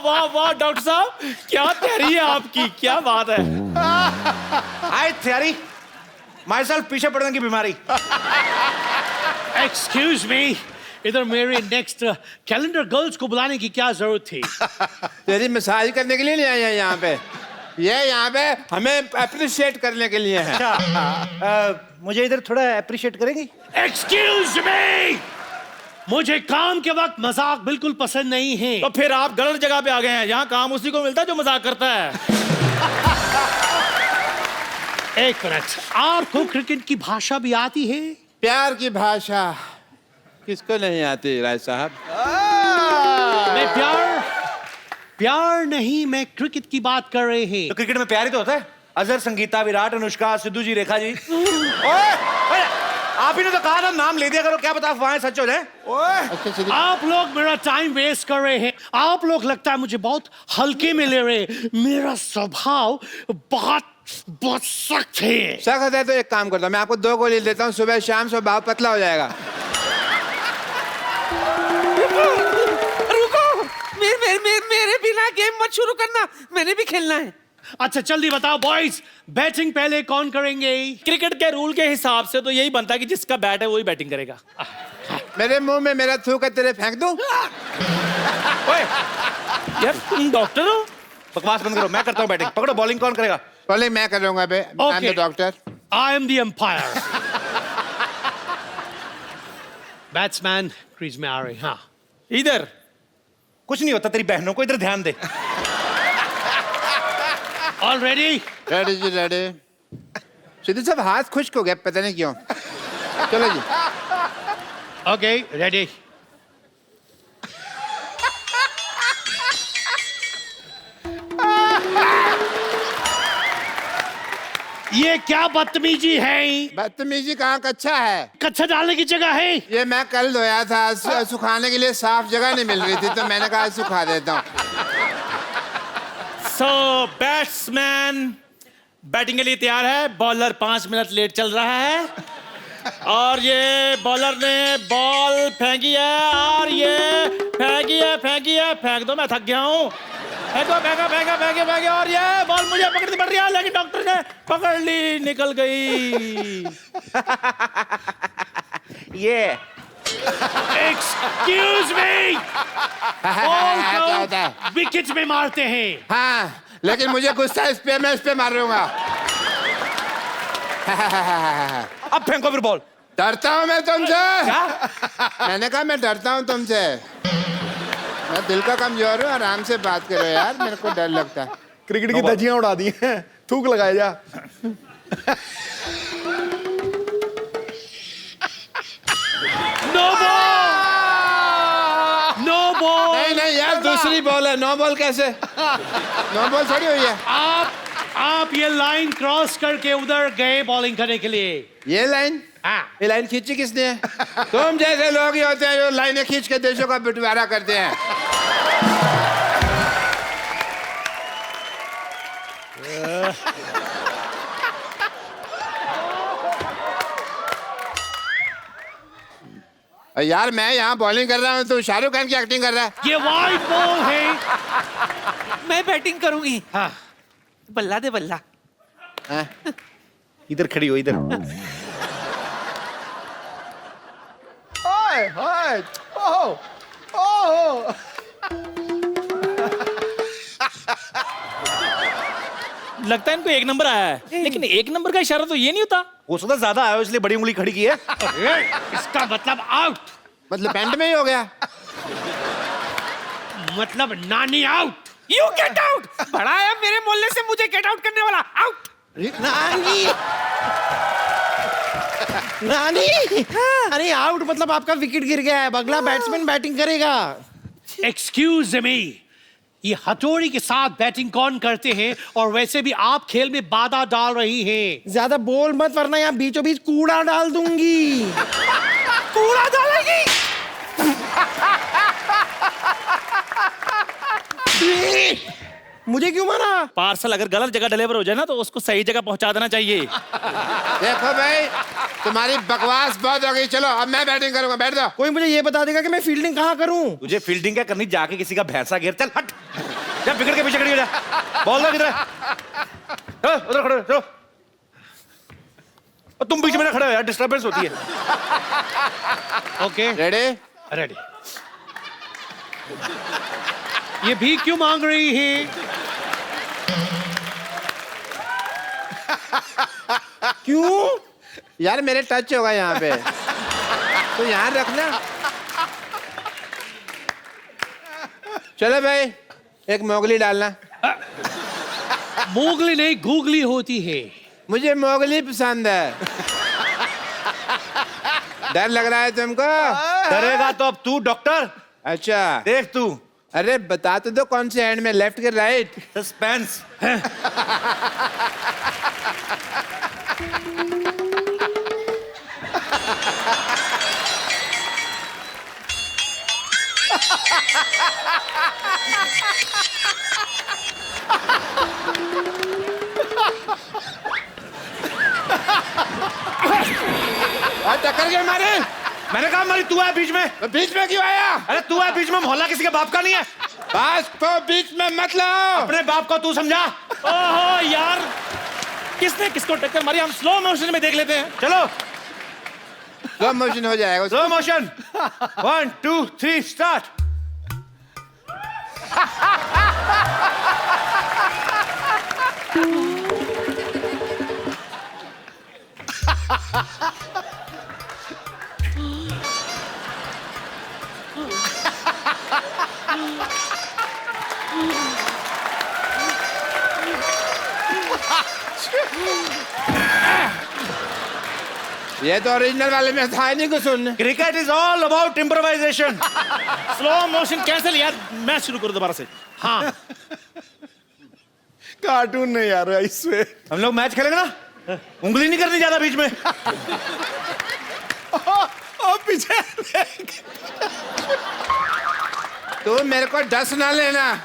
वाह वाह डॉक्टर साहब, क्या तैयारी है आपकी, क्या बात है। आई थियरी माई सेल्फ पीछे पड़ने की बीमारी। एक्सक्यूज मी, इधर मेरे नेक्स्ट कैलेंडर गर्ल्स को बुलाने की क्या जरूरत थी? तेरी मसाज करने के लिए नहीं आए हैं यहाँ पे, ये यहाँ पे हमें अप्रिशिएट करने के लिए है। मुझे इधर थोड़ा अप्रिशिएट करेंगी? एक्सक्यूज मी, मुझे काम के वक्त मजाक बिल्कुल पसंद नहीं है। तो फिर आप गलत जगह पे आ गए हैं, यहाँ काम उसी को मिलता है जो मजाक करता है। एक मिनट, आपको क्रिकेट की भाषा भी आती है? प्यार की भाषा किसको नहीं आती राय साहब? मैं प्यार नहीं, मैं क्रिकेट की बात कर रहे हैं। तो क्रिकेट में प्यार ही तो होता है। अजहर, संगीता, विराट, अनुष्का, सिद्धू जी, रेखा जी। ओए, आप ही ने तो कहा था नाम ले दिया करो, क्या पता अफवाहें सच हो जाए। अच्छा, आप लोग मेरा टाइम वेस्ट कर रहे हैं। आप लोग लगता है मुझे बहुत हल्के में ले रहे हैं। मेरा स्वभाव बहुत सख्त है। सख्त है तो एक काम करता हूँ, मैं आपको 2 गोली देता हूँ, सुबह शाम स्वभाव पतला हो जाएगा। मेरे बिना गेम मत शुरू करना, मैंने भी खेलना है। अच्छा जल्दी बताओ बॉयज, बैटिंग पहले कौन करेंगे? क्रिकेट के रूल के हिसाब से तो यही बनता है कि जिसका बैट है वही बैटिंग करेगा। मेरे मुंह में मेरा थूक तेरे फेंक दूं? ओए, यार तुम डॉक्टर हो? बकवास बंद करो, मैं करता हूँ बैटिंग। पकड़ो, बॉलिंग कौन करेगा? बोले मैं करूंगा बे, I am the doctor. I am the umpire. Batsman crease में आ रहे हैं। हाँ इधर कुछ नहीं होता, तेरी बहनों को इधर ध्यान दे। All ready? रेडी जी रेडी। सिद्धू साहब हाथ खुश्क हो गया, पता नहीं क्यों। चलो जी। Okay ready. ये क्या बदतमीजी है? बदतमीजी कहाँ, कच्चा है। कच्चा डालने की जगह है। ये मैं कल धोया था, सुखाने के लिए साफ जगह नहीं मिल रही थी, तो मैंने कहा सुखा देता हूँ। सो बैट्समैन बैटिंग के लिए तैयार है। बॉलर 5 मिनट लेट चल रहा है और ये बॉलर ने बॉल फेंकी है और ये फेंकी है। फेंक दो, मैं थक गया हूँ। फेंको और ये बॉल मुझे पकड़नी पड़ रही है, लेकिन डॉक्टर ने पकड़ ली, निकल गई। ये एक्सक्यूज मी, बॉल क्या होता है? को विकेट में मारते हैं। हाँ, लेकिन मुझे गुस्सा इस पे, मैं इस पे मारूंगा। अब फेंको फिर बॉल। डरता हूँ मैं तुमसे। क्या? मैंने कहा मैं डरता हूँ तुमसे। मैं दिल का कमजोर हूँ, आराम से बात करो यार, मेरे को डर लगता है। क्रिकेट की धज्जियां उड़ा दी हैं, थूक लगाए जा। No ball, no ball. नहीं यार, दूसरी बॉल है। नो बॉल कैसे? नो बॉल थोड़ी हुई है। आप ये लाइन क्रॉस करके उधर गए बॉलिंग करने के लिए। ये लाइन? हाँ। ये लाइन खींची किसने है? तुम जैसे लोग ही होते हैं जो लाइनें खींच के देशों का बंटवारा करते हैं। यार मैं यहाँ बॉलिंग कर रहा हूँ, तो शाहरुख खान की एक्टिंग कर रहा है। ये वाइड बॉल है। मैं बैटिंग करूंगी। हाँ। बल्ला दे बल्ला। इधर खड़ी हो, इधर। हाय हाय, ओह ओह। लगता है इनको 1 नंबर आया है, लेकिन 1 नंबर का इशारा तो ये नहीं होता। हो सकता ज्यादा आया हो इसलिए बड़ी उंगली खड़ी की है। इसका मतलब आउट। मतलब पैंट में ही हो गया। मतलब नानी आउट। You get out. बड़ा आया मेरे मोहल्ले से मुझे गेट आउट करने वाला। आउट। नानी, नानी। अरे आउट मतलब आपका विकेट गिर गया है, अगला बैट्समैन बैटिंग करेगा। एक्सक्यूज मी, ये हथौड़ी के साथ बैटिंग कौन करते हैं? और वैसे भी आप खेल में बाधा डाल रही हैं। ज्यादा बोल मत, वरना यहाँ बीचों बीच कूड़ा डाल दूंगी। कूड़ा डालेगी? मुझे क्यों मारा? पार्सल अगर गलत जगह डिलीवर हो जाए ना, तो उसको सही जगह पहुंचा देना चाहिए। देखो भाई, तुम्हारी बकवास बहुत हो गई। चलो अब मैं बैटिंग करूंगा, बैठ जाओ। कोई मुझे ये बता देगा कि मैं फील्डिंग कहाँ करूं? तुझे फील्डिंग क्या करनी, जाके किसी का भैंसा घेर। चल हट। जा विकेट के पीछे खड़ी हो जा। बॉल दो, किधर है? उधर खड़े हो, चलो। और तुम बीच में ना खड़े हो यार, डिस्टर्बेंस होती है। Okay ready? रेडी। ये भी क्यों मांग रही है? क्यों? यार मेरे टच होगा यहाँ पे, तो यहाँ रखना। चलो भाई, एक मोगली डालना। मोगली नहीं, गूगली होती है। मुझे मोगली पसंद है। डर लग रहा है तुमको? डरेगा तो अब तू डॉक्टर। अच्छा देख तू, अरे बता तो दो कौन से हैंड में, लेफ्ट के राइट? सस्पेंस। टक्कर के मारे। मैंने कहा मारी, तू है बीच में। तो बीच में क्यों आया? अरे तू है बीच में, मोहल्ला किसी के बाप का नहीं है। बस तो बीच में मत लाओ। अपने बाप को तू समझा। ओहो यार, किसने किसको टक्कर मारी? हम स्लो मोशन में देख लेते हैं। चलो स्लो मोशन हो जाएगा। Slow motion. 1 2 3 स्टार्ट। ये तो ओरिजिनल वाले में था ही नहीं कुछ सुन। Cricket is all about improvisation. Slow motion cancel यार, मैच शुरू करो दोबारा से। हाँ कार्टून नहीं यार, इसमें हम लोग मैच खेलेंगे ना, उंगली नहीं करनी ज्यादा बीच में। पीछे तू मेरे को डस ना लेना।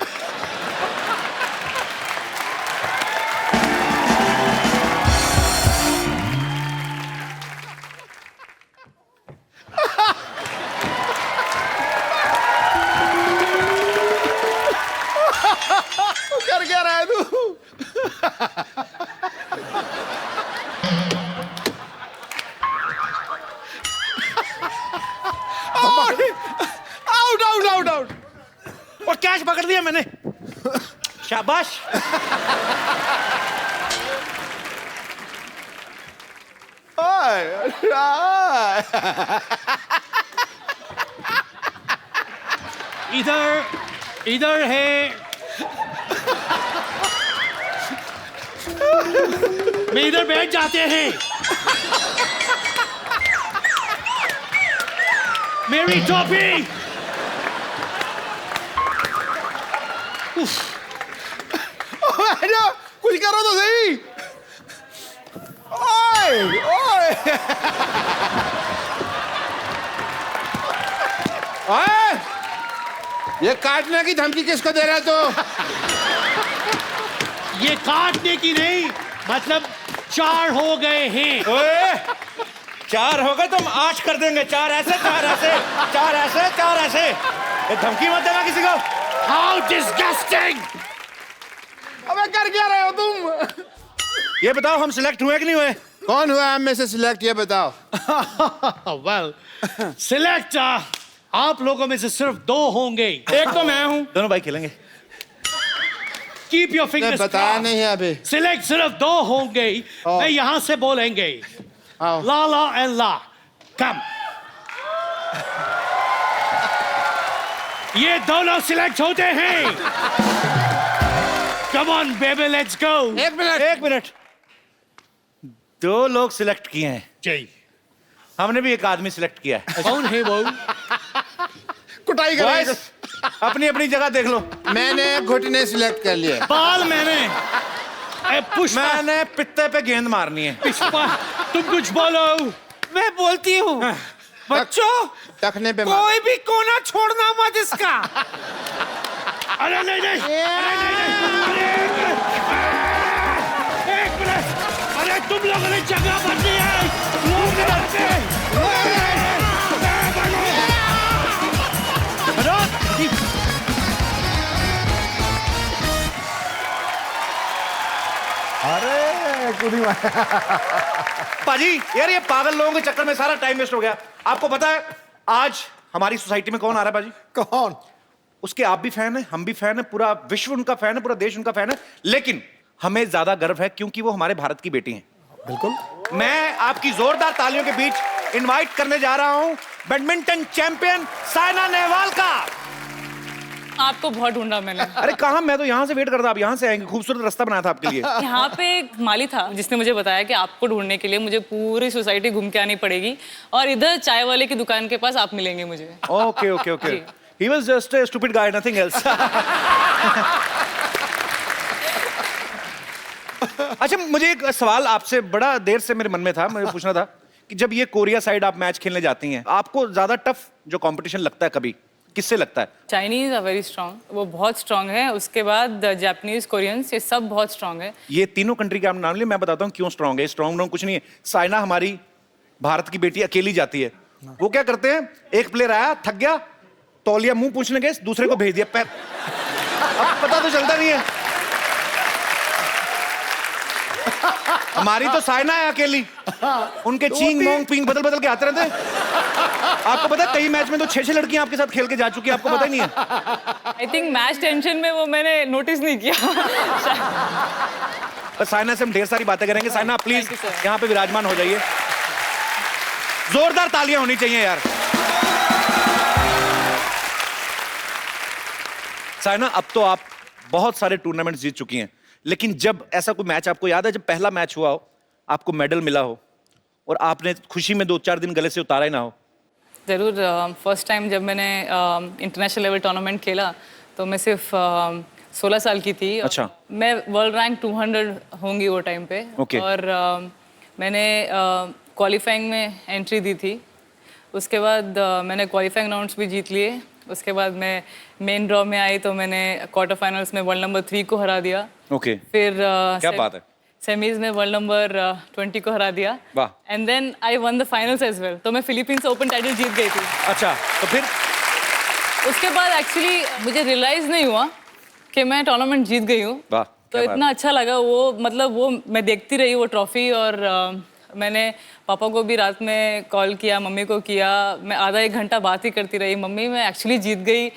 कर क्या रहा है तू? Out out out out. और कैच पकड़ लिया मैंने। शाबाश। इधर इधर है। मैं इधर बैठ जाते हैं। मेरी टोपी। कुछ करो तो सही। ओए ओए ओए, ये काटने की धमकी किसको दे रहा है तू? ये काटने की नहीं, मतलब 4 हो गए हैं। ओए 4 हो गए तो हम 8 कर देंगे। 4 ऐसे 4 ऐसे 4 ऐसे 4 ऐसे। ये धमकी मत देना किसी को। How disgusting! अबे कर क्या रहे हो तुम? ये बताओ हम सिलेक्ट हुए कि नहीं हुए? कौन हुआ हम में से सिलेक्ट, ये बताओ। well, select आप लोगों में से सिर्फ 2 होंगे। एक तो मैं हूं। दोनों भाई खेलेंगे। Keep your मैं fingers बताया crossed. नहीं है अभी। सिलेक्ट सिर्फ 2 होंगे। मैं यहां से बोलेंगे आओ। ला ला एंड ला। कम। ये दोनों सिलेक्ट होते हैं। Come on baby, let's go. एक मिनट। 1 मिनट। 2 लोग सिलेक्ट किए हैं, जी, हमने भी एक आदमी सिलेक्ट किया है। कौन है वो? कुटाई करेगा। बॉयज अपनी अपनी जगह देख लो। मैंने घुटने सिलेक्ट कर लिए। बाल मैंने। पुष्पा, मैंने पित्ते पे गेंद मारनी है। पुष्पा, तुम कुछ बोलो। मैं बोलती हूँ बच्चों, टखने पे मार। कोई भी कोना छोड़ना मत इसका। अरे नहीं नहीं, अरे नहीं नहीं, अरे एक मिनट, अरे तुम लोगों ने जगह बदली है। लोग नहीं आते। अरे कुदी पाजी यार ये पागल लोगों के चक्कर में सारा टाइम वेस्ट हो गया। आपको पता है आज हमारी सोसाइटी में कौन आ रहा है पाजी? कौन? उसके आप भी फैन है, हम भी फैन है, पूरा विश्व उनका फैन है, पूरा देश उनका फैन है, लेकिन हमें ज्यादा गर्व है क्योंकि वो हमारे भारत की बेटी हैं। बिल्कुल। मैं आपकी जोरदार तालियों के बीच इनवाइट करने जा रहा हूं बैडमिंटन चैंपियन साइना नेहवाल का। आपको बहुत ढूंढा मैंने। अरे कहां, मैं तो यहां से वेट कर रहा था, आप यहां से आएंगे, खूबसूरत रास्ता बनाया था आपके लिए। यहाँ पे एक माली था जिसने मुझे बताया कि आपको ढूंढने के लिए मुझे पूरी सोसाइटी घूम के आनी पड़ेगी और इधर चाय वाले की दुकान के पास आप मिलेंगे मुझे। Okay okay okay. He was just a stupid guy, nothing else. अच्छा, मुझे एक सवाल आपसे बड़ा देर से मेरे मन में था, मुझे पूछना था कि जब ये कोरिया साइड आप मैच खेलने जाती हैं, आपको ज्यादा टफ जो कंपटीशन लगता है कभी, किससे लगता है? चाइनीज आर वेरी स्ट्रांग, वो बहुत स्ट्रांग है। उसके बाद जापानीज, कोरियंस, ये सब बहुत स्ट्रांग है। ये तीनों कंट्री के आप नाम लिए, मैं बताता हूँ क्यों स्ट्रांग है। स्ट्रांग कुछ नहीं है, साइना हमारी भारत की बेटी अकेली जाती है। वो क्या करते हैं, एक प्लेयर आया, थक गया, तौलिया मुंह पूछने गए, दूसरे को भेज दिया पैर। अब पता तो चलता नहीं है। हमारी तो साइना है अकेली, उनके चींग मोंग पिंग बदल बदल के आते रहते हैं। आपको पता है कई मैच में तो 6-6 लड़कियां आपके साथ खेल के जा चुकी है, आपको पता ही नहीं है। आई थिंक मैच टेंशन में वो मैंने नोटिस नहीं किया। पर साइना से हम ढेर सारी बातें करेंगे। Saina please Thank you, sir. यहाँ पे विराजमान हो जाइए। जोरदार तालियां होनी चाहिए यार। साइना, अब तो आप बहुत सारे टूर्नामेंट्स जीत चुकी हैं, लेकिन जब ऐसा कोई मैच आपको याद है, जब पहला मैच हुआ हो, आपको मेडल मिला हो और आपने खुशी में 2-4 दिन गले से उतारा ही ना हो? ज़रूर। फर्स्ट टाइम जब मैंने इंटरनेशनल लेवल टूर्नामेंट खेला तो मैं सिर्फ 16 साल की थी। अच्छा। मैं वर्ल्ड रैंक 200 होंगी वो टाइम पे। Okay. और मैंने क्वालिफाइंग में एंट्री दी थी। उसके बाद मैंने क्वालिफाइंग राउंड्स भी जीत लिए। उसके बाद मैं मेन ड्रॉ में आई तो मैंने क्वार्टर फाइनल्स में वर्ल्ड नंबर 3 को हरा दिया। ओके। फिर क्या बात है। सेमीज में वर्ल्ड नंबर 20 को हरा दिया। वाह। And then I won the finals as well. तो मैं फिलीपींस ओपन टाइटल जीत गई थी। अच्छा, तो फिर उसके बाद एक्चुअली मुझे रियलाइज नहीं हुआ कि मैं टूर्नामेंट जीत गई हूँ। वाह, तो क्या इतना अच्छा लगा वो, मतलब वो मैं देखती रही वो ट्रॉफी। और मैंने पापा को भी रात में कॉल किया, मम्मी को किया। मैं आधा 1 घंटा बात ही करती रही, मम्मी मैं एक्चुअली जीत गई।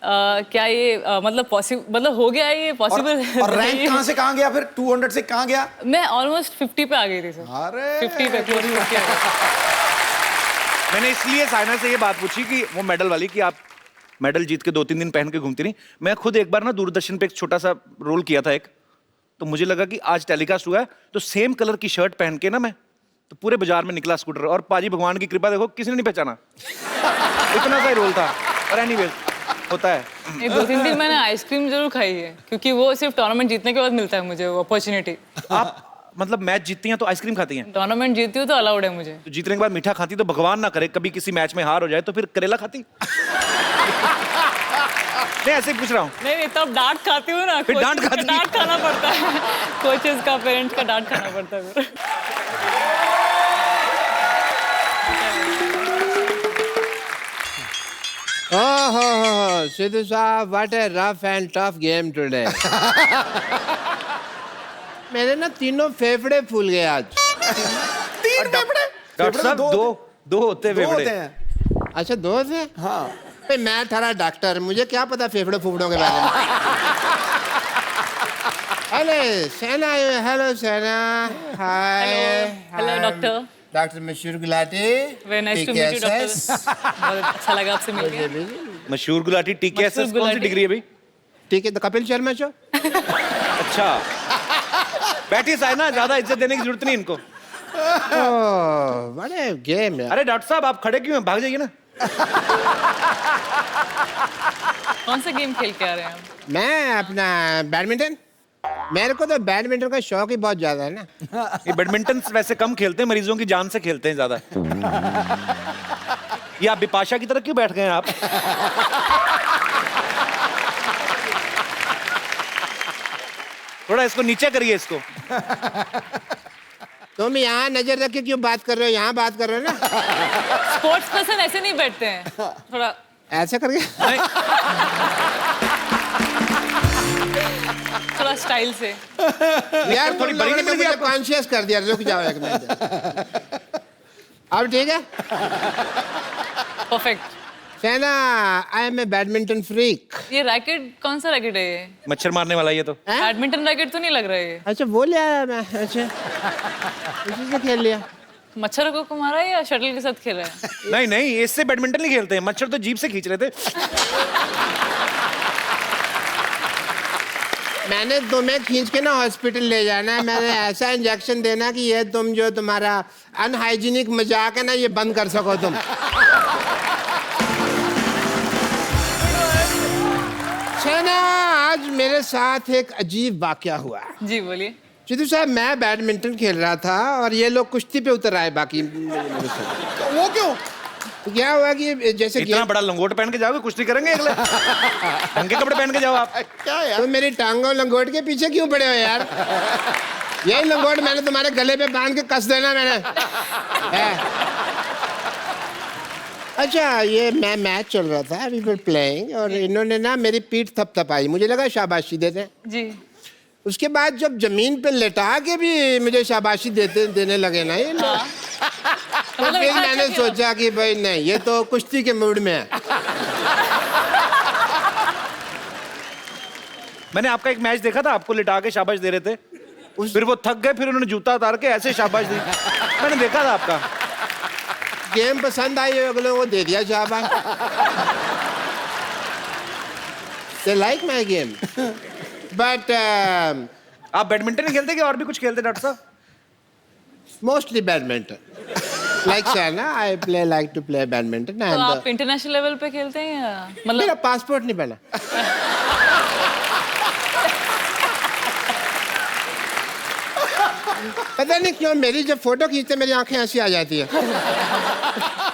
क्या ये मतलब मतलब हो गया ये पॉसिबल? और रैंक कहाँ से कहाँ गया फिर? 200 से कहाँ गया? मैं ऑलमोस्ट 50 पे आ गई थी सर। अरे 50 पे, क्लोज 50 आ गई। मैंने इसलिए साइना से ये बात पूछी कि वो मेडल वाली, कि आप मेडल जीत के 2-3 दिन पहन के घूमती रही। मैं खुद एक बार ना दूरदर्शन पे एक छोटा सा रोल किया था एक, तो मुझे लगा कि आज टेलीकास्ट हुआ है तो सेम कलर की शर्ट पहन के ना मैं तो पूरे बाजार में निकला स्कूटर, और पाजी भगवान की कृपा देखो किसी ने नहीं पहचाना। इतना सा ही रोल था। और एनीवेज होता है। 2-3 दिन मैंने आइसक्रीम जरूर खाई है क्योंकि वो सिर्फ टूर्नामेंट जीतने के बाद मिलता है मुझे वो अपॉर्चुनिटी। आप मतलब मैच जीतती हैं तो आइसक्रीम खाती हैं? टूर्नामेंट जीती हूँ तो अलाउड है मुझे। तो जीतने के बाद मीठा खाती, तो भगवान ना करे कभी किसी मैच में हार हो जाए तो फिर करेला खाती? नहीं, ऐसे ही पूछ रहा हूँ। नहीं, तब डांट खाती हूँ ना। फिर डांट खाती? डांट खाना पड़ता है, कोचेस का, पेरेंट्स का डांट खाना पड़ता है फिर। Oh, Sidhu साहब, what a rough and tough game today. मेरे ना तीनों फेफड़े फूल गए आज। 3 फेफड़े? डॉक्टर साहब, दो होते दो फेफड़े। होते हैं। अच्छा, 2 थे? हाँ। भाई मैं थारा डॉक्टर, मुझे क्या पता फेफड़े फूफड़ों के बारे में। हेलो सेना, हेलो सेना, हाय। Hello doctor. Doctor Mashhoor Gulati. Very nice to meet you doctor. बहुत अच्छा लगा आपसे मिलके। मशहूर गुलाटी TKSS कौन सी डिग्री है भाई? ठीक है, तो कपिल शर्मा शो। अच्छा, बैठिए साइना, ज्यादा इज्जत देने की जरूरत नहीं इनको। बड़े गेम है। अरे डॉक्टर साहब, आप खड़े क्यों हैं? भाग जाइए ना। कौन सा गेम खेल के आ रहे हैं आप? मैं अपना बैडमिंटन, मेरे को तो बैडमिंटन का शौक ही बहुत ज्यादा है ना। ये बैडमिंटन वैसे कम खेलते हैं, मरीजों की जान से खेलते हैं ज्यादा। ये आप बिपाशा की तरह क्यों बैठ गए हैं आप? थोड़ा इसको नीचे करिए इसको। तुम यहाँ नजर रख के क्यों बात कर रहे हो? यहाँ बात कर रहे हो ना। स्पोर्ट्स पर्सन ऐसे नहीं बैठते हैं, थोड़ा ऐसे करके। थोड़ा स्टाइल से। यार थोड़ी तुम बड़ी लोगों नहीं ने मिल गई मुझे आपको? कॉन्शियस कर दिया, रुक जाओ एक मिनट। अब ठीक है। Perfect. Shehna, I am a badminton freak. ये रैकेट कौन सा रैकेट है ये? मच्छर मारने वाला ये तो। बैडमिंटन रैकेट तो नहीं लग रहा है ये। अच्छा वो ले आया मैं, अच्छा इसी से खेल लिया। मच्छर को मारा है या शटल के साथ खेल रहा है? नहीं नहीं, इससे बैडमिंटन नहीं खेलते हैं, मच्छर तो जीभ से खींच रहे थे। मैंने तुम्हें खींच के ना हॉस्पिटल ले जाना है, मैंने ऐसा इंजेक्शन देना कि ये तुम जो तुम्हारा अनहाइजीनिक मजाक है ना ये बंद कर सको तुम। शहना, आज मेरे साथ एक अजीब वाकया हुआ। जी बोलिए। चिदू साहब, मैं बैडमिंटन खेल रहा था और ये लोग कुश्ती पे उतर आए बाकी मेरे साथ। वो क्यों? तो क्या हुआ कि जैसे इतना बड़ा लंगोट पहन के जाओगे, कुश्ती करेंगे अगले? ढंग के कपड़े पहन के जाओ आप। क्या यार, तुम मेरी टांगों लंगोट के पीछे क्यों पड़े हो यार? यही लंगोट मैंने तुम्हारे गले पे बांध के कस देना मैंने है। अच्छा, ये मैं मैच चल रहा था, वी वर प्लेइंग, और इन्होंने ना मेरी पीठ थपथपाई, मुझे लगा शाबाशी देते हैं। जी। उसके बाद जब जमीन पे लेटा के भी मुझे शाबाशी देने लगे ना ये लोग, तो मतलब फिर इतना मैंने अच्छा खेला? सोचा कि भाई नहीं, ये तो कुश्ती के मूड में है। मैंने आपका एक मैच देखा था, आपको लिटा के शाबाश दे रहे थे, फिर वो थक गए, फिर उन्होंने जूता उतार के ऐसे शाबाश दी। मैंने देखा था आपका। गेम पसंद आई अगले को दे दिया शाबाश। They like my game, but आप बैडमिंटन नहीं खेलते कि और भी कुछ खेलते डॉक्टर साहब? mostly badminton. Like Shana, I like to play badminton. तो And आप इंटरनेशनल लेवल पे खेलते हैं या मेरा मतलब? पासपोर्ट नहीं बना। पता नहीं क्यों मेरी जब फोटो खींचते मेरी आंखें ऐसी आ जाती है,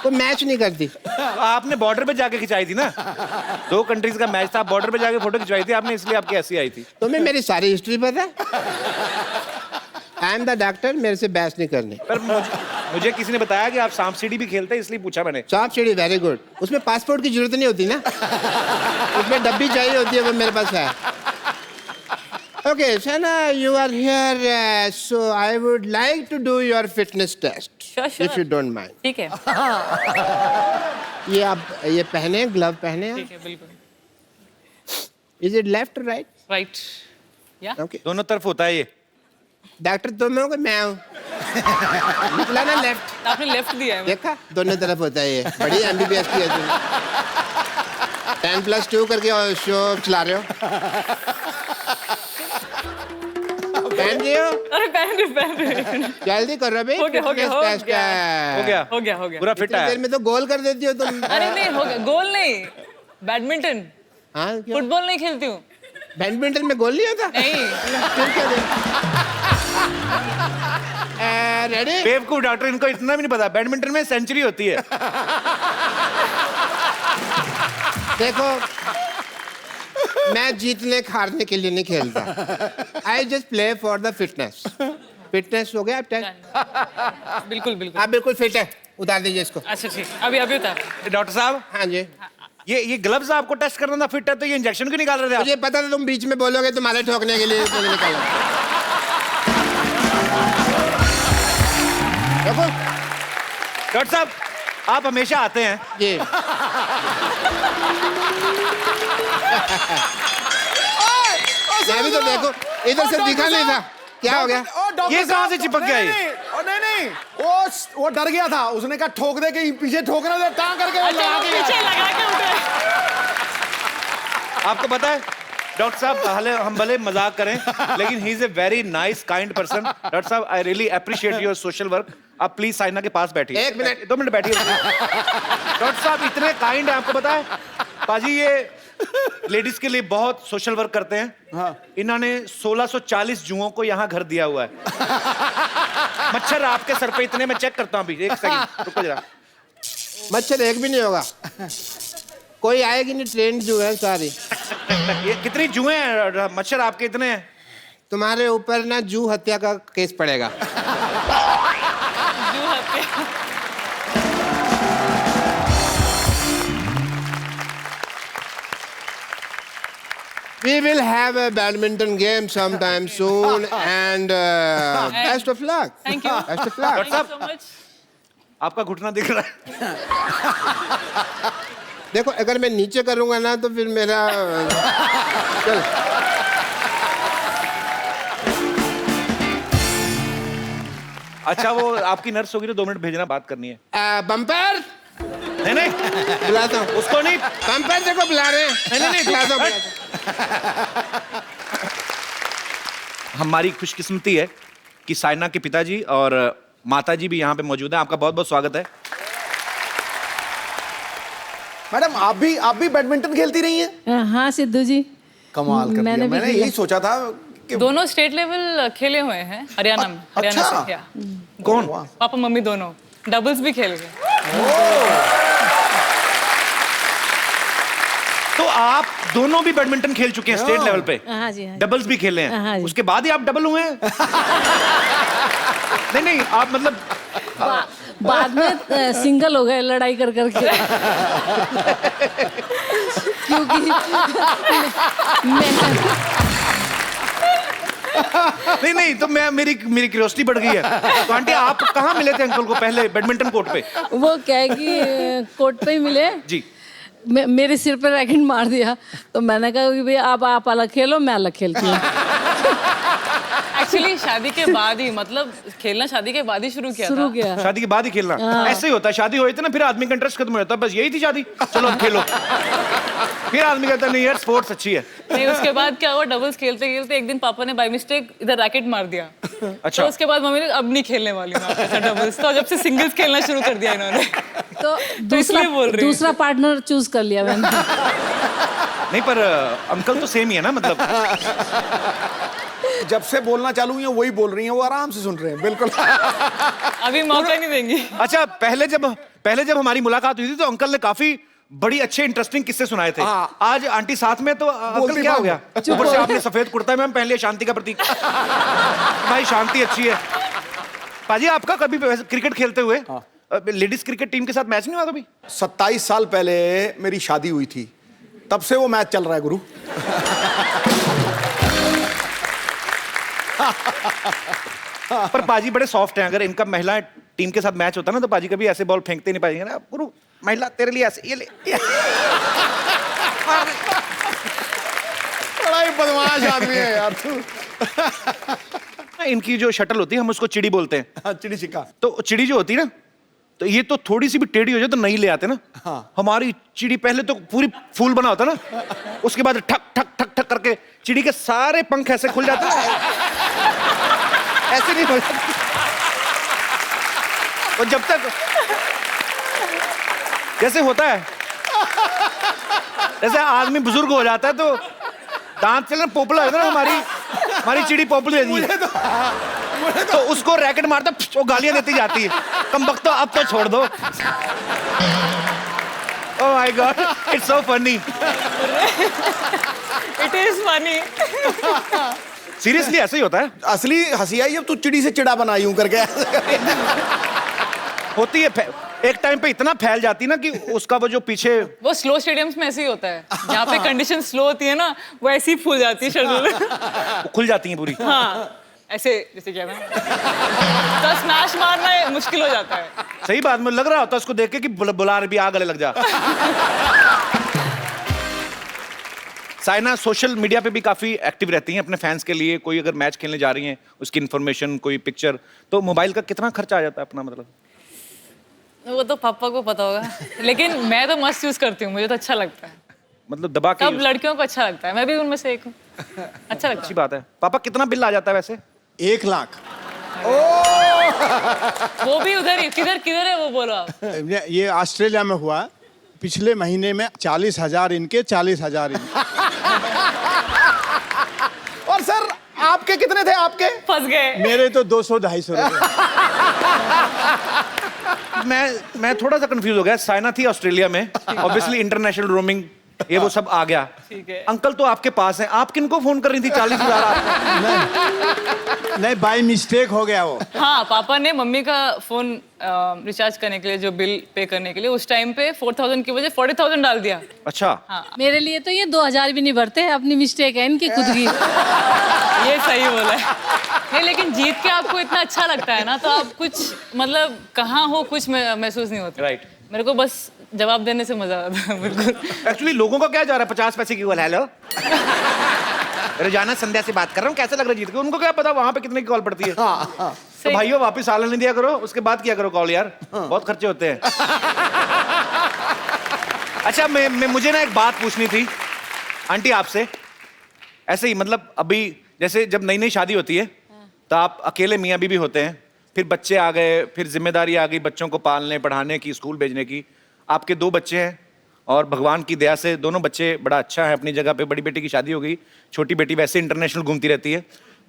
वो मैच नहीं करती। आपने बॉर्डर पे जाके खिंचाई थी ना, 2 कंट्रीज का मैच था, बॉर्डर पे जाके फोटो खिंचवाई थी आपने, इसलिए आपकी ऐसी आई थी। तुम्हें मेरी सारी हिस्ट्री पता है? आई एम द डॉक्टर, मेरे से बहस नहीं करनी। पर मुझे किसी ने बताया कि आप सांप सीढ़ी भी खेलते हैं, इसलिए पूछा मैंने। सांप सीढ़ी वेरी गुड, उसमें पासपोर्ट की जरूरत नहीं होती ना, उसमें डब्बी चाहिए होती है, वो मेरे पास है। Okay, Shana, you are here, so I would like to do your fitness test, Sure, sure. if you don't mind. ठीक है। ये आप ये पहने, ग्लव पहने ठीक है बिल्कुल। Is it left or right? Right. या Okay. दोनों तरफ होता है ये। डॉक्टर तुम हो कि मैं हूँ? निकला ना लेफ्ट, आपने लेफ्ट दिया है। देखा दोनों तरफ होता है ये। बड़ी MBBS की है तुम। 10+2 करके शो चला रहे हो। पहन रहे हो? अरे पहन रहे। जल्दी करो भाई, हो गया, हो गया, fitness हो test गया। है। हो गया, हो गया हो गया। पूरा फिट इतनी है। देर में तो गोल कर देती हो तुम। अरे नहीं हो गया, गोल नहीं, बैडमिंटन, हाँ क्यों? फुटबॉल नहीं खेलती हूँ। बैडमिंटन में गोल नहीं होता? नहीं। फिर क्या रेडी? बेवकूफ डॉक्टर, इनको इतना भी नहीं पता, बैडमिंटन में सेंचुरी होती है। देखो, मैं जीतने हारने के लिए नहीं खेलता। I just play for the fitness. Fitness हो गया अब टेस्ट? बिल्कुल बिल्कुल। आप बिल्कुल फिट है, उतार दीजिए इसको। अच्छा ठीक, अभी अभी उतार। डॉक्टर साहब, हाँ जी, ये ग्लव्स आपको टेस्ट करना था फिट है, तो ये इंजेक्शन क्यों निकाल रहे थे आप? मुझे पता था तुम बीच में बोलोगे, तुम्हारे ठोकने के लिए मुझे निकाला। देखो डॉक्टर साहब, आप हमेशा आते हैं। जी, मैं भी तो देखो इधर से दिखा नहीं था, क्या हो गया? ये कहाँ से चिपक गया ये? नहीं वो डर गया था, उसने कहा ठोक दे के पीछे ठोकना था, टांग करके वो अच्छा लगा वो के पीछे लगा के उठे। आपको पता है डॉक्टर साहब, हम भले मजाक करें, लेकिन he is a very nice kind person. Doctor साहब, I really appreciate your social work. आप प्लीज साइना के पास बैठिए। 1 मिनट। 2 मिनट बैठिए। डॉक्टर साहब इतने काइंड है, आपको पता है पाजी ये लेडीज के लिए बहुत सोशल वर्क करते हैं। हाँ। इन्होंने 1640 जुओं को यहाँ घर दिया हुआ है। मच्छर आपके सर पे इतने, मैं चेक करता हूँ अभी, 1 सेकंड रुको जरा। मच्छर एक भी नहीं होगा, कोई आएगी नहीं, ट्रेंड जो है सारी। ये कितनी जुएं हैं मच्छर आपके इतने हैं? तुम्हारे ऊपर ना जू हत्या का केस पड़ेगा। जू हत्या। We will have a badminton game sometime soon, and best of luck. Thank you Best of luck. Thank you so much आपका घुटना दिख रहा है। देखो, अगर मैं नीचे करूंगा ना तो फिर मेरा चल। अच्छा, वो आपकी नर्स होगी तो 2 मिनट भेजना, बात करनी है। बम्पर नहीं बुलाता हूँ। उसको नहीं। बम्पर देखो बुला रहे हैं। नहीं बुलाता हूँ। हमारी खुशकिस्मती है कि साइना के पिताजी और माताजी भी यहाँ पे मौजूद हैं। आपका बहुत बहुत स्वागत है। मैडम आप भी बैडमिंटन खेलती रही हैं? हाँ सिद्धू जी, कमाल कर दिया। मैंने भी मैंने खेला। यही सोचा था कि दोनों स्टेट लेवल खेले हुए हैं हरियाणा में। हरियाणा अच्छा। से या कौन? पापा मम्मी दोनों डबल्स भी खेल गए। तो आप दोनों भी बैडमिंटन खेल चुके हैं स्टेट लेवल पे? हाँ जी, हाँ जी। डबल्स भी खेले हाँ हैं? जी। उसके बाद ही आप डबल हुए हैं? नहीं, आप मतलब बाद में सिंगल हो गए लड़ाई कर करके। क्योंकि नहीं, तो मेरी क्यूरियोसिटी बढ़ गई है। तो आंटी, आप कहाँ मिले थे अंकल को पहले बैडमिंटन कोर्ट पे? वो क्या है कि कोर्ट पे ही मिले जी। मेरे सिर पे रैकेट मार दिया, तो मैंने कहा कि भाई आप अलग खेलो, मैं अलग खेलती हूँ। एक्चुअली शादी के बाद ही, मतलब खेलना शादी के बाद ही शुरू किया था। शादी के बाद ही खेलना? ऐसे ही होता है, शादी हो जाती है ना, फिर आदमी का इंटरेस्ट खत्म हो जाता है। बस यही थी शादी, चलो अब खेलो। फिर आदमी कहता है नहीं यार, स्पोर्ट्स अच्छी है। नहीं, उसके बाद क्या हुआ, डबल्स खेलते खेलते एक दिन पापा ने बाय मिस्टेक इधर रैकेट मार दिया। अच्छा। तो उसके बाद मम्मी ने अब नहीं खेलने वाली मैं आपके साथ डबल्स, तो जब से सिंगल्स खेलना शुरू कर दिया इन्होंने। तो इसलिए बोल रही हूँ। दूसरा पार्टनर चूज कर लिया मैंने। नहीं, पर अंकल तो सेम ही है ना, मतलब जब से बोलना चालू हुई है वही बोल रही हैं, वो आराम से सुन रहे हैं बिल्कुल। अभी मौका नहीं देंगी। अच्छा, पहले जब हमारी मुलाकात हुई थी तो अंकल ने काफी बड़ी अच्छे इंटरेस्टिंग किस्से सुनाए थे। हाँ। आज आंटी साथ में, तो अंकल क्या हो गया? ऊपर से आपने सफेद कुर्ता में पहन लिया, शांति का प्रतीक। भाई शांति अच्छी है। पाजी, आपका कभी क्रिकेट खेलते हुए लेडीज क्रिकेट टीम के साथ मैच नहीं हुआ कभी? 27 साल पहले मेरी शादी हुई थी, तब से वो मैच चल रहा है गुरु। पर पाजी बड़े सॉफ्ट हैं। अगर इनका महिला टीम के साथ मैच होता ना तो पाजी कभी ऐसे बॉल फेंकते नहीं पाएंगे ना। गुरु, महिला तेरे लिए ऐसे, ये ले। बड़ा ही बदमाश आदमी है यार तू। इनकी जो शटल होती है, हम उसको चिड़ी बोलते हैं। हाँ, चिड़ी छिक्का। तो चिड़ी जो होती है ना, तो ये तो थोड़ी सी भी टेढ़ी हो जाए तो नहीं ले आते ना। हाँ। हमारी चिड़ी पहले तो पूरी फूल बना होता ना, उसके बाद ठक ठक ठक ठक करके चिड़ी के सारे पंख ऐसे खुल जाते हैं। ऐसे नहीं हो जाते। और जब तक जैसे होता है, जैसे आदमी बुजुर्ग हो जाता है तो दांत चलना पोपला होता है ना, हमारी चिड़ी पोपली रहती है। तो उसको रैकेट मारता, वो गालियां देती जाती है, कम वक्त तो अब तो छोड़ दो। Oh my God, it's so funny. It is funny. Seriously ऐसे ही होता है। असली हंसी आई जब तू चिड़ी से चिड़ा बना यूं करके। होती है, एक टाइम पे इतना फैल जाती ना कि उसका वो जो पीछे वो स्लो स्टेडियम्स में ऐसे ही होता है, जहाँ पे कंडीशन स्लो होती है ना, वो ऐसे ही फूल जाती है शरीर। खुल जाती है पूरी। हाँ, ऐसे जैसे क्या ना, तो स्मैश मारना मुश्किल हो जाता है। सही बात में लग रहा होता है उसको देख के कि बुला रही भी, आ गले लग जा। साइना सोशल मीडिया पे भी काफी एक्टिव रहती हैं अपने फैंस के लिए। कोई अगर मैच खेलने जा रही हैं, उसकी इन्फॉर्मेशन, कोई पिक्चर, तो मोबाइल का कितना खर्चा आ जाता है अपना, मतलब? वो तो पापा को पता होगा, लेकिन मैं तो मस्त यूज करती हूँ, मुझे तो अच्छा लगता है। मतलब दबा के सब लड़कियों को अच्छा लगता है, मैं भी उनमें से एक हूँ। अच्छा लगता अच्छी बात है। पापा, कितना बिल आ जाता है वैसे? 1 लाख। है। वो भी उधर ही, किधर किधर है वो, बोलो आप। ये ऑस्ट्रेलिया में हुआ पिछले महीने में। 40,000 इनके, 40,000 इनके। और सर आपके कितने थे? आपके फंस गए। मेरे तो 200-250 रुपए। मैं थोड़ा सा कंफ्यूज हो गया। साइना थी ऑस्ट्रेलिया में, ऑब्वियसली इंटरनेशनल रोमिंग ये वो सब आ गया। ठीक है। अंकल तो आपके पास हैं, आप किनको फोन कर रही थी 40,000 आपको? नहीं बाय मिस्टेक हो गया वो। हाँ, पापा ने मम्मी का फोन रिचार्ज करने के लिए, जो बिल पे करने के लिए, उस टाइम पे 4,000 की वजह 40,000 डाल दिया। अच्छा। मेरे लिए तो ये 2,000 भी नहीं भरते, अपनी मिस्टेक है इनकी खुद की। ये सही बोला है। नहीं, लेकिन जीत के आपको इतना अच्छा लगता है ना, तो आप कुछ मतलब कहाँ हो कुछ महसूस नहीं होता। राइट। मेरे को बस जवाब देने से मजा आता है। बिल्कुल। एक्चुअली लोगों का क्या जा रहा है 50 पैसे की कॉल। हेलो रोजाना संध्या से बात कर रहा हूँ, कैसा लग रहा है जीत के? उनको क्या पता वहां पे कितने की कॉल पड़ती है। तो भाइयों वापस आने नहीं दिया करो, उसके बाद किया करो कॉल यार, बहुत खर्चे होते हैं। अच्छा मुझे ना एक बात पूछनी थी आंटी आपसे, ऐसे ही मतलब अभी जैसे जब नई नई शादी होती है तो आप अकेले मियाँ बीवी होते हैं, फिर बच्चे आ गए, फिर जिम्मेदारी आ गई बच्चों को पालने पढ़ाने की, स्कूल भेजने की। आपके 2 बच्चे हैं और भगवान की दया से दोनों बच्चे बड़ा अच्छा है अपनी जगह पे। बड़ी बेटी की शादी हो गई, छोटी बेटी वैसे इंटरनेशनल घूमती रहती है।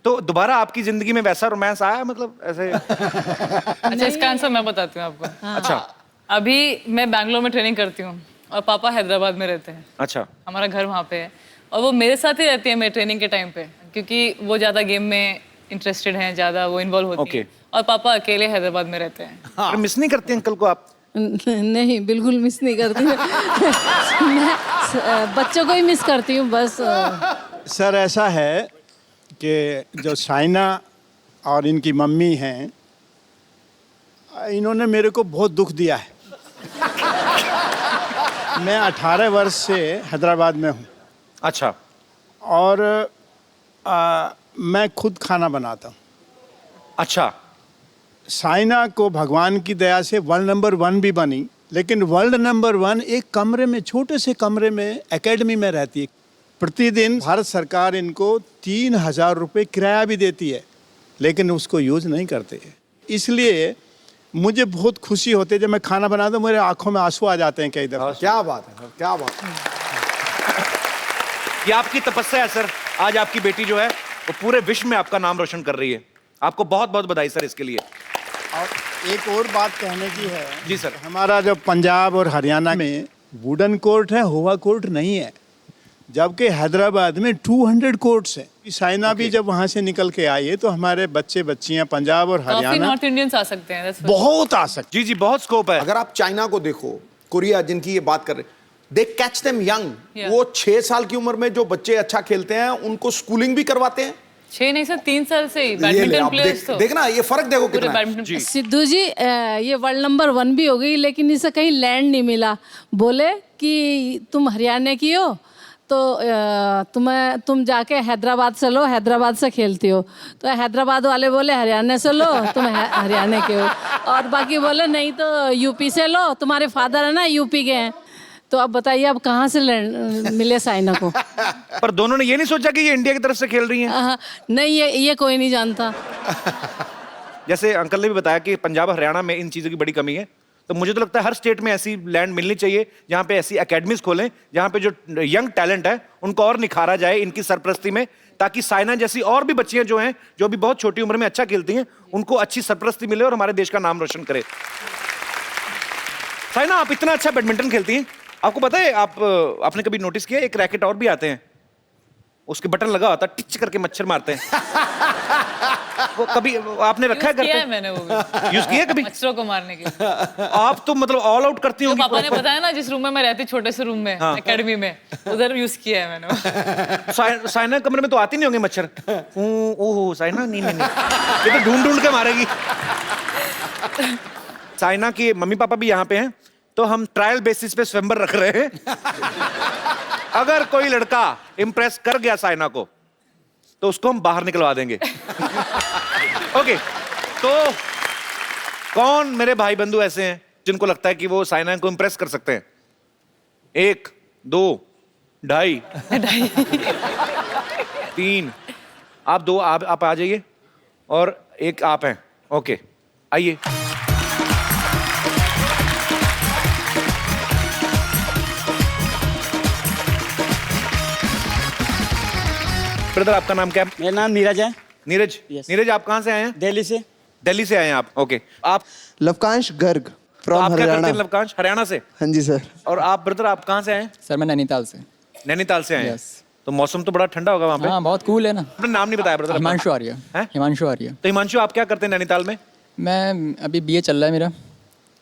तो दोबारा आपकी जिंदगी में वैसा रोमांस आया मतलब ऐसे? अच्छा, इसका आंसर मैं बताती हूँ आपको। अच्छा। अभी मैं बैंगलोर में ट्रेनिंग करती हूँ और पापा हैदराबाद में रहते हैं। अच्छा। हमारा घर वहाँ पे है और वो मेरे साथ ही रहती है मेरे ट्रेनिंग के टाइम पे, क्योंकि वो ज़्यादा गेम में इंटरेस्टेड हैं, ज़्यादा वो इन्वॉल्व होती है। और पापा अकेले हैदराबाद में रहते हैं। मिस नहीं करते अंकल को आप? नहीं, बिल्कुल मिस नहीं करती। मैं बच्चों को ही मिस करती हूँ बस। सर ऐसा है कि जो साइना और इनकी मम्मी हैं, इन्होंने मेरे को बहुत दुख दिया है। मैं 18 वर्ष से हैदराबाद में हूँ। अच्छा। और मैं खुद खाना बनाता हूँ। अच्छा। साइना को भगवान की दया से वर्ल्ड नंबर 1 भी बनी, लेकिन वर्ल्ड नंबर 1 एक कमरे में, छोटे से कमरे में एकेडमी में रहती है। प्रतिदिन भारत सरकार इनको 3,000 रुपये किराया भी देती है, लेकिन उसको यूज़ नहीं करते। इसलिए मुझे बहुत खुशी होती है जब मैं खाना बनाता हूँ, मेरे आंखों में आंसू आ जाते हैं कई दफा। क्या बात है, क्या बात है। ये आपकी तपस्या है सर, आज आपकी बेटी जो है वो पूरे विश्व में आपका नाम रोशन कर रही है। आपको बहुत बहुत बधाई सर इसके लिए। और एक और बात कहने की है। जी सर। हमारा जो पंजाब और हरियाणा में वुडन कोर्ट है, हुआ कोर्ट नहीं है, जबकि हैदराबाद में 200 कोर्ट्स हैं। साइना भी जब वहाँ से निकल के आई है तो हमारे बच्चे बच्चियाँ पंजाब और काफी हरियाणा नॉर्थ इंडियंस आ सकते हैं। बहुत आ सकते। जी जी, बहुत स्कोप है। अगर आप चाइना को देखो, कोरिया जिनकी ये बात कर रहे, दे कैच देम यंग। वो 6 साल की उम्र में जो बच्चे अच्छा खेलते हैं उनको स्कूलिंग भी करवाते हैं। 6 नहीं सर, 3 साल से ही बैडमिंटन प्लेयर्स। तो देखना ये फर्क देखो कितना है। सिद्धू जी, ये वर्ल्ड नंबर 1 भी हो गई, लेकिन इसे कहीं लैंड नहीं मिला। बोले कि तुम हरियाणा की हो तो तुम जाके हैदराबाद से लो, हैदराबाद से खेलती हो। तो हैदराबाद वाले बोले हरियाणा से लो, तुम हरियाणा के हो। और बाकी बोले नहीं तो यूपी से लो, तुम्हारे फादर है ना यूपी के हैं। तो अब बताइए अब कहाँ से मिले साइना को? पर दोनों ने ये नहीं सोचा कि ये इंडिया की तरफ से खेल रही हैं? नहीं, ये कोई नहीं जानता। जैसे अंकल ने भी बताया कि पंजाब हरियाणा में इन चीज़ों की बड़ी कमी है, तो मुझे तो लगता है हर स्टेट में ऐसी लैंड मिलनी चाहिए जहाँ पे ऐसी एकेडमीज खोलें जहाँ पे जो यंग टैलेंट है उनको और निखारा जाए इनकी सरपरस्ती में, ताकि साइना जैसी और भी बच्चियां जो हैं जो भी बहुत छोटी उम्र में अच्छा खेलती हैं उनको अच्छी सरपरस्ती मिले और हमारे देश का नाम रोशन करे। साइना, आप इतना अच्छा बैडमिंटन खेलती हैं, आपको पता है आपने कभी नोटिस किया एक रैकेट और भी आते हैं, उसके बटन लगा होता है, टिच करके मच्छर मारते हैं। वो कभी आपने रखा है घर पे? मैंने वो भी यूज किया कभी मच्छरों को मारने के लिए। आप तो मतलब ऑल आउट करती होंगी। पापा ने बताया ना जिस रूम में मैं रहती, छोटे से रूम में एकेडमी में, उधर यूज किया है मैंने। साइना कमरे में तो आती नहीं होंगे मच्छर? ओह साइना, नहीं ये तो ढूंढ के मारेगी। साइना के मम्मी पापा भी यहाँ पे हैं, तो हम ट्रायल बेसिस पे स्वयंवर रख रहे हैं। अगर कोई लड़का इंप्रेस कर गया साइना को तो उसको हम बाहर निकलवा देंगे। ओके, तो कौन मेरे भाई बंधु ऐसे हैं जिनको लगता है कि वो साइना को इंप्रेस कर सकते हैं? 1 2 2.5 3। आप 2 आप आ जाइए और 1 आप हैं। ओके, आइए। ब्रदर, आपका नाम क्या है? मेरा नाम नीरज है। नीरज? नीरज, आप कहाँ से आए हैं? दिल्ली से। दिल्ली से आए हैं आप? ओके। आप? लवकांश गर्ग। तो आप क्या करते हैं लवकांश? हरियाणा से? हाँ जी सर। और आप ब्रदर आप कहाँ से आए? सर मैं नैनीताल से। नैनीताल से आए हैं? तो मौसम तो बड़ा ठंडा होगा वहाँ पे। हाँ बहुत कूल है ना। अपना नाम नहीं बताया ब्रदर। हिमांशु आर्य। हिमांशु आर्य। तो हिमांशु आप क्या करते हैं नैनीताल में? मैं अभी बीए चल रहा है मेरा।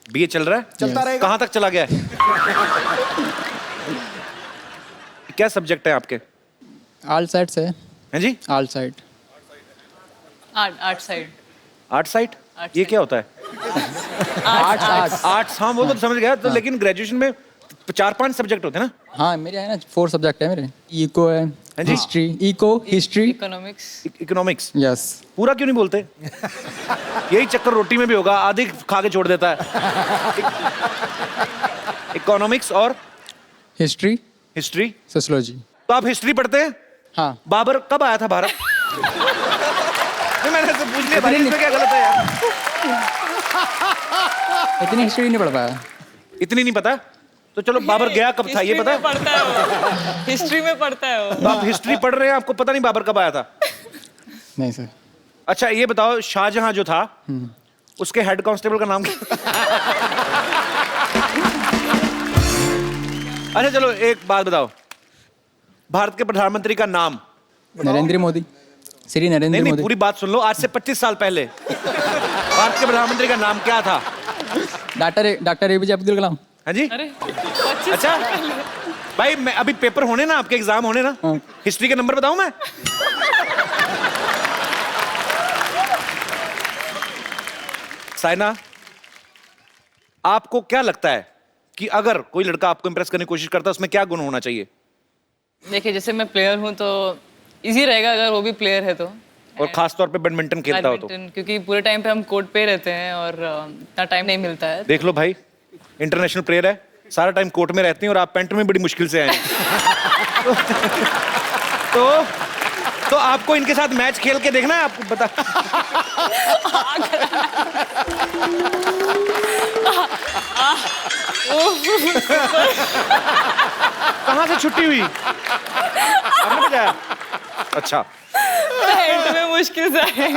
बीए चल रहा है? चलता रहेगा। कहाँ तक चला गया है? क्या सब्जेक्ट है आपके? आर्ट साइड से। हैं जी? Art side. Art side. Art side? ये क्या होता है? आर्ट्स। हाँ वो तो समझ गया। तो लेकिन ग्रेजुएशन में 4-5 सब्जेक्ट होते हैं ना? हाँ मेरे है ना 4 सब्जेक्ट है मेरे। इको है, history, eco, history, economics. Yes. पूरा क्यों नहीं बोलते? यही चक्कर रोटी में भी होगा, आधी खा के छोड़ देता है। इकोनॉमिक्स और हिस्ट्री, हिस्ट्री, सोशियोलॉजी। तो आप हिस्ट्री पढ़ते हैं? हाँ। बाबर कब आया था भारत? नहीं, मैंने तो पूछ लिया भाई, इसमें क्या गलत है यार? इतनी हिस्ट्री नहीं पढ़ पाया। इतनी नहीं पता? तो चलो बाबर गया कब था ये पता है? हिस्ट्री में पढ़ता है वो। तो आप हिस्ट्री पढ़ रहे हैं, आपको पता नहीं बाबर कब आया था? नहीं सर। अच्छा ये बताओ, शाहजहां जो था उसके हेड कांस्टेबल का नाम क्या? अच्छा चलो एक बात बताओ, भारत के प्रधानमंत्री का नाम? नरेंद्र मोदी। श्री नरेंद्र नहीं, मोदी। पूरी बात सुन लो। आज से 25 साल पहले भारत के प्रधानमंत्री का नाम क्या था? Doctor APJ Abdul Kalam. हाँ जी? अच्छा भाई, मैं अभी पेपर होने ना, आपके एग्जाम होने ना, हिस्ट्री के नंबर बताऊं मैं? साइना, आपको क्या लगता है कि अगर कोई लड़का आपको इंप्रेस करने की कोशिश करता है, उसमें क्या गुण होना चाहिए? देखिए जैसे मैं प्लेयर हूँ तो इजी रहेगा अगर वो भी प्लेयर है तो। और खास तौर पे बैडमिंटन खेलता हो तो? क्योंकि पूरे टाइम पे हम कोर्ट पे रहते हैं और इतना टाइम नहीं मिलता है। देख लो भाई, इंटरनेशनल प्लेयर है, सारा टाइम कोर्ट में रहती हैं और आप पेंट में बड़ी मुश्किल से आए हैं। तो आपको इनके साथ मैच खेल के देखना है, आपको बता। कहाँ से छुट्टी हुई? आपने बताया? अच्छा पेंट में मुश्किल से आए।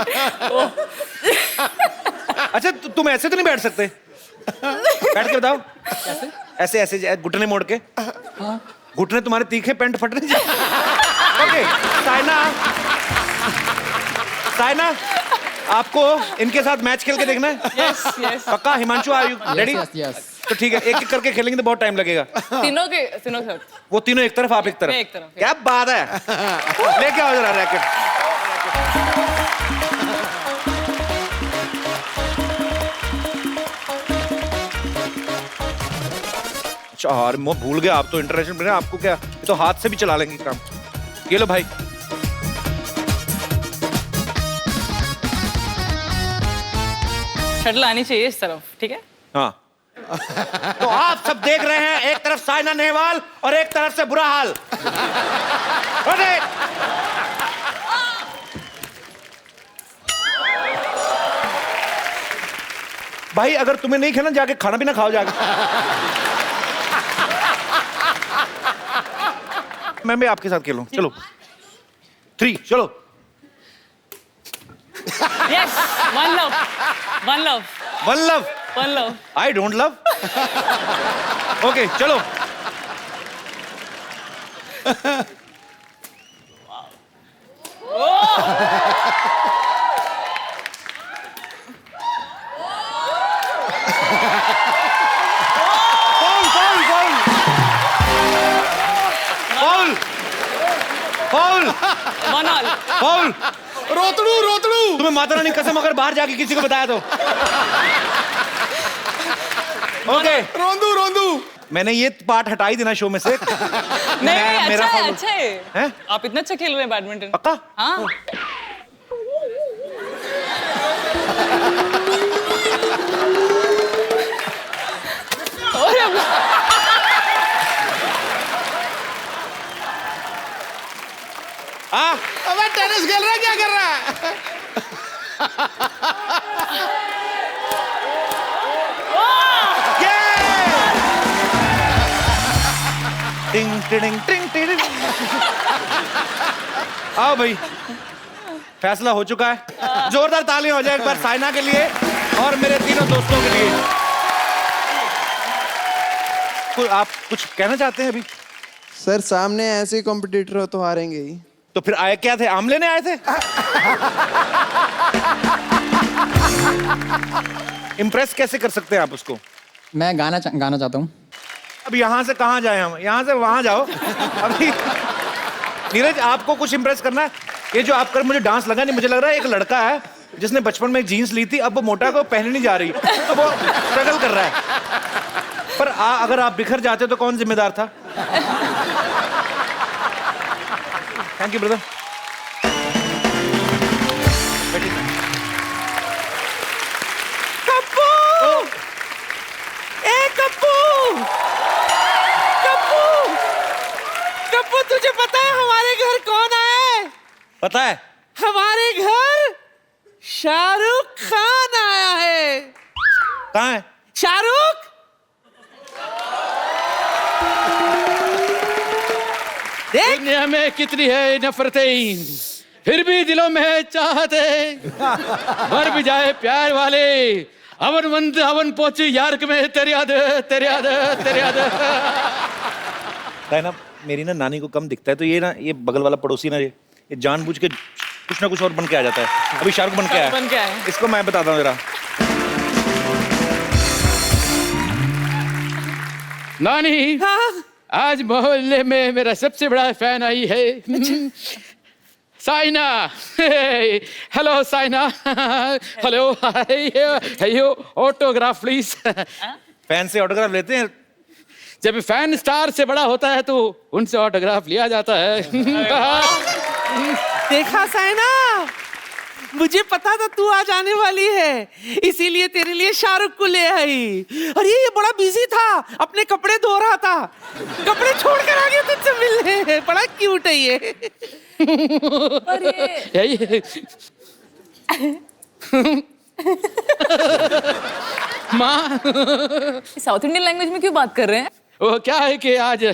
अच्छा तुम ऐसे तो नहीं बैठ सकते? बैठ के बताओ। ऐसे ऐसे घुटने मोड़ के। घुटने तुम्हारे तीखे, पेंट फट रही। ओके साइना, आपको इनके साथ मैच खेल के देखना है? यस। पक्का? Himanshu are you ready? Yes. तो ठीक है, एक एक करके खेलेंगे तो बहुत टाइम लगेगा। तीनों के साथ। वो तीनों एक तरफ, आप एक तरफ। मैं एक तरफ। क्या बात है। लेके आओ जरा रैकेट। यार मैं भूल गया, आप तो इंटरनेशनल प्लेयर, आपको क्या, ये तो हाथ से भी चला लेंगे काम। ये लो भाई। शटल आनी चाहिए इस तरफ, ठीक है? हाँ। तो आप सब देख रहे हैं, एक तरफ साइना नेहवाल और एक तरफ से बुरा हाल। भाई अगर तुम्हें नहीं खेलना, जाके खाना पीना खाओ जाके। मैं भी आपके साथ खेलूं? चलो 3 चलो। Yes, one love. I don't love. Okay चलो। फाउल। रोतड़ू। तुम्हें माता रानी कसम अगर बाहर जाके किसी को बताया तो। ओके। रोंदू। मैंने ये पार्ट हटा ही देना शो में से। नहीं, मेरा अच्छा है। आप इतना अच्छा खेल रहे हैं बैडमिंटन। पक्का? हाँ। अबे टेनिस खेल रहा है, क्या कर रहा है? टिंग टिडिंग टिंग टिडिंग। आओ भाई, फैसला हो चुका है। जोरदार तालियां हो जाए एक बार साइना के लिए और मेरे तीनों दोस्तों के लिए। आप कुछ कहना चाहते हैं अभी? सर सामने ऐसे कॉम्पिटिटर हो तो हारेंगे ही। तो फिर आए क्या थे? आम लेने आए थे? इम्प्रेस कैसे कर सकते हैं आप उसको? मैं गाना चाहता हूँ। अब यहाँ से कहाँ जाए हम? यहाँ से वहाँ जाओ। अभी नीरज, आपको कुछ इम्प्रेस करना है? ये जो आप कर, मुझे डांस लगा नहीं, मुझे लग रहा है एक लड़का है जिसने बचपन में एक जीन्स ली थी, अब वो मोटा को पहनने नहीं जा रही, तो वो स्ट्रगल कर रहा है। पर अगर आप बिखर जाते तो कौन जिम्मेदार था? Thank you brother. कप्पू! ए कप्पू! कप्पू! कप्पू, तुझे पता है हमारे घर कौन आया है? पता है? हमारे घर शाहरुख खान आया है। कहाँ है शाहरुख? देख, दुनिया में कितनी है नफरतें, फिर भी दिलों में है चाहते, मर भी जाए प्यार वाले, हवन मंद हवन पहुंचे यार के में तेरी याद तेरी याद तेरी याद। ना मेरी ना नानी को कम दिखता है, तो ये बगल वाला पड़ोसी ना, ये जानबूझ के कुछ ना कुछ और बन के आ जाता है। अभी शाहरुख बन के आया, इसको मैं बताता हूँ जरा। नानी, हाँ? आज मोहल्ले में मेरा सबसे बड़ा फैन आई है। Saina. Hello Saina. Hello, hello, autograph please. Fan से ऑटोग्राफ लेते हैं? जब फैन स्टार से बड़ा होता है तो उनसे ऑटोग्राफ लिया जाता है। देखा साइना, मुझे पता था तू आज आने वाली है, इसीलिए तेरे लिए शाहरुख को ले आई। अरे ये बड़ा बिजी था, अपने कपड़े धो रहा था, कपड़े छोड़ कर आ गया तुझसे मिलने। बड़ा क्यूट है ये। यही माँ, साउथ इंडियन लैंग्वेज में क्यों बात कर रहे हैं? वो क्या है कि आज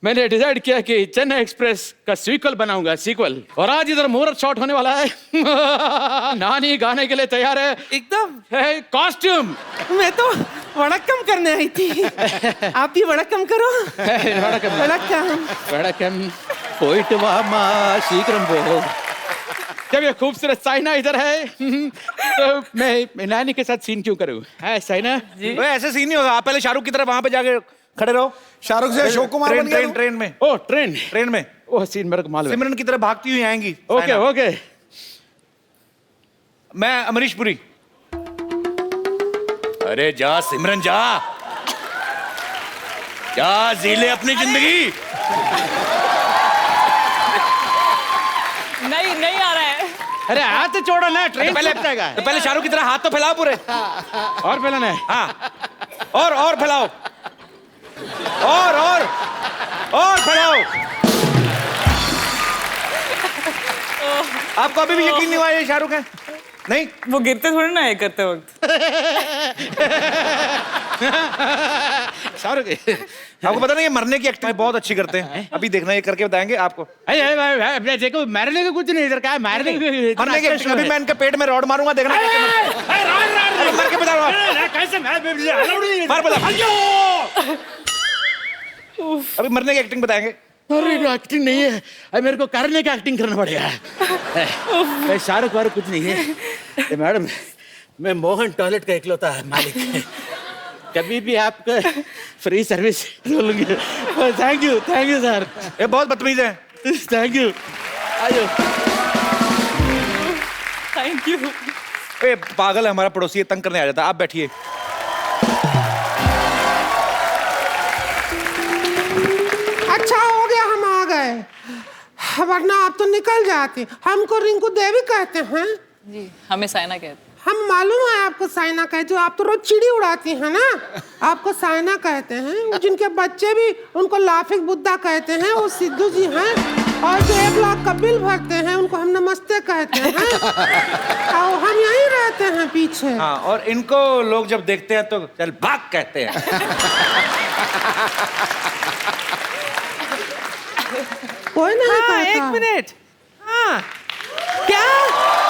मैंने डिसाइड किया कि चेन्नई एक्सप्रेस का सीक्वल बनाऊंगा, सीक्वल। और आज इधर मुहूर्त शॉट होने वाला है। नानी गाने के लिए तैयार है एकदम। कॉस्ट्यूम। मैं तो वड़क्कम करने आई थी, आप भी वड़क्कम करो। वड़क्कम पोइट मामा शीघ्रम बोल। जब ये खूबसूरत साइना इधर है तो मैं नानी के साथ सीन क्यों करूं? है साइना जी? ऐसे सीन नहीं होगा, आप पहले शाहरुख की तरफ वहां पे जाके खड़े रहो। शाहरुख से अशोक कुमार बन गया। ट्रेन में। ओ ट्रेन में वो सीन मेरे को मालूम है। सिमरन की तरह भागती हुई आएंगी। Okay okay. मैं अमरीश पुरी। अरे जा सिमरन, जा जी ले अपनी जिंदगी। नहीं आ रहा है। अरे हाथ छोड़ो ना, ट्रेन पहले शाहरुख की तरह हाथ तो फैलाओ पूरे। और फैलाना है? हाँ, और फैलाओ, और फैलाओ। आपको अभी भी यकीन नहीं हुआ ये शाहरुख है? नहीं, वो गिरते थोड़ी ना है करते वक्त। शाहरुख, आपको पता नहीं, ये मरने की एक्टिंग बहुत अच्छी करते हैं। अभी देखना, ये करके बताएंगे आपको। देखो मारने का कुछ नहीं, इधर क्या है मरने की एक्टिंग। अभी मैं इनके पेट में रॉड मारूंगा, देखना मर के बता। अभी मरने की एक्टिंग बताएंगे। अरे एक्टिंग नहीं है, अरे मेरे को करने का एक्टिंग करना पड़ेगा। शाहरुख वारुख कुछ नहीं है। मैडम, मैं मोहन टॉयलेट का इकलौता मालिक। कभी भी आपका फ्री सर्विस लूंगी। Thank you sir. ये बहुत बदतमीज है। Thank you. आइयो। Thank you. ए पागल है हमारा पड़ोसी, ये तंग करने आ जाता है। आप बैठिए। अच्छा हो गया हम आ गए, वरना आप तो निकल जाते। हमको रिंकू देवी कहते हैं जी, हमें साइना कहते हैं। हम मालूम है आपको साइना कहते हो, आप तो रोज चिड़ी उड़ाती हैं ना, आपको साइना कहते हैं। जिनके बच्चे भी उनको लाफिक बुद्धा कहते हैं, वो सिद्धू जी हैं। और जो 1 लाख का बिल भरते हैं उनको हम नमस्ते कहते हैं। और हम यहीं रहते हैं पीछे। हाँ, और इनको लोग जब देखते हैं तो चल भाग कहते हैं। कोई नहीं हाँ, कहता। 1 मिनट।